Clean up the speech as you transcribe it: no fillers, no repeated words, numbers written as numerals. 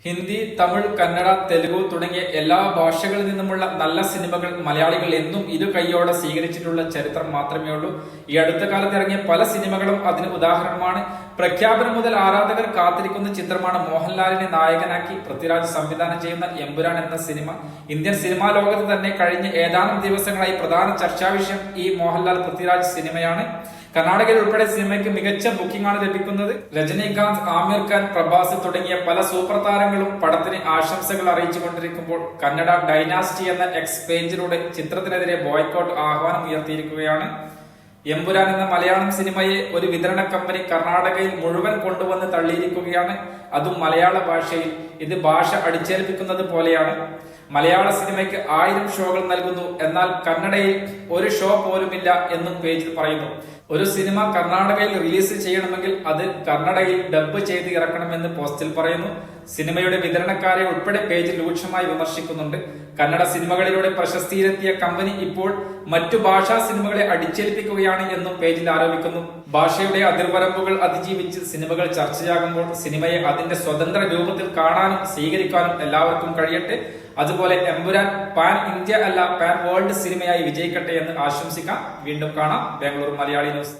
ഹിന്ദി, തമിഴ്, കന്നഡ, തെലുഗു തുടങ്ങിയ എല്ലാ ഭാഷകളിൽ നിന്നുമുള്ള നല്ല സിനിമകൾ മലയാളികൾ എന്നും ഇരു കൈയോടെ സ്വീകരിച്ചിട്ടുള്ള ചരിത്രം മാത്രമേ ഉള്ളൂ. ഈ അടുത്ത കാലത്ത് ഇറങ്ങിയ പല സിനിമകളും അതിന് ഉദാഹരണമാണ്. പ്രഖ്യാപനം മുതൽ ആരാധകർ കാത്തിരിക്കുന്ന ചിത്രമാണ് മോഹൻലാലിനെ നായകനാക്കി പൃഥ്വിരാജ് സംവിധാനം ചെയ്യുന്ന എമ്പുരാൻ എന്ന സിനിമ. ഇന്ത്യൻ സിനിമാ ലോകത്ത് തന്നെ കഴിഞ്ഞ ഏതാനും ദിവസങ്ങളായി പ്രധാന ചർച്ചാ വിഷയം ഈ മോഹൻലാൽ പൃഥ്വിരാജ് സിനിമയാണ്. കർണാടകയിൽ ഉൾപ്പെടെ സിനിമയ്ക്ക് മികച്ച ബുക്കിംഗ് ആണ് ലഭിക്കുന്നത്. രജനീകാന്ത്, ആമിർ ഖാൻ, പ്രഭാസ് തുടങ്ങിയ പല സൂപ്പർ താരങ്ങളും പടത്തിന് ആശംസകൾ അറിയിച്ചുകൊണ്ടിരിക്കുമ്പോൾ കന്നഡ ഡൈനാസ്റ്റി എന്ന എക്സ് പേജിലൂടെ ചിത്രത്തിനെതിരെ ബോയ്ക്കോട്ട് ആഹ്വാനം ഉയർത്തിയിരിക്കുകയാണ്. എമ്പുരാൻ എന്ന മലയാളം സിനിമയെ ഒരു വിതരണ കമ്പനി കർണാടകയിൽ മുഴുവൻ കൊണ്ടുവന്ന് തള്ളിയിരിക്കുകയാണ്. അതും മലയാള ഭാഷയിൽ. ഇത് ഭാഷ അടിച്ചേൽപ്പിക്കുന്നത് പോലെയാണ്. മലയാള സിനിമയ്ക്ക് 1000 ഷോകൾ നൽകുന്നു, എന്നാൽ കന്നഡയിൽ ഒരു ഷോ പോലുമില്ല എന്നും പേജിൽ പറയുന്നു. ഒരു സിനിമ കർണാടകയിൽ റിലീസ് ചെയ്യണമെങ്കിൽ അത് കന്നഡയിൽ ഡബ് ചെയ്ത് ഇറക്കണമെന്ന് പോസ്റ്റിൽ പറയുന്നു. സിനിമയുടെ വിതരണക്കാരെ ഉൾപ്പെടെ പേജിൽ രൂക്ഷമായി വിമർശിക്കുന്നുണ്ട്. കന്നഡ സിനിമകളിലൂടെ പ്രശസ്തിയിലെത്തിയ കമ്പനി ഇപ്പോൾ മറ്റു ഭാഷാ സിനിമകളെ അടിച്ചേൽപ്പിക്കുകയാണ് എന്നും പേജിൽ ആരോപിക്കുന്നു. ഭാഷയുടെ അതിർവരമ്പുകൾ അതിജീവിച്ച് സിനിമകൾ ചർച്ചയാകുമ്പോൾ സിനിമയെ അതിന്റെ സ്വതന്ത്ര രൂപത്തിൽ കാണാനും സ്വീകരിക്കാനും എല്ലാവർക്കും കഴിയട്ടെ. അതുപോലെ എമ്പുരാൻ പാൻ ഇന്ത്യ അല്ല പാൻ വേൾഡ് സിനിമയായി വിജയിക്കട്ടെ എന്ന് ആശംസിക്കാം. വീണ്ടും കാണാം. ബാംഗ്ലൂർ മലയാളി ന്യൂസ്.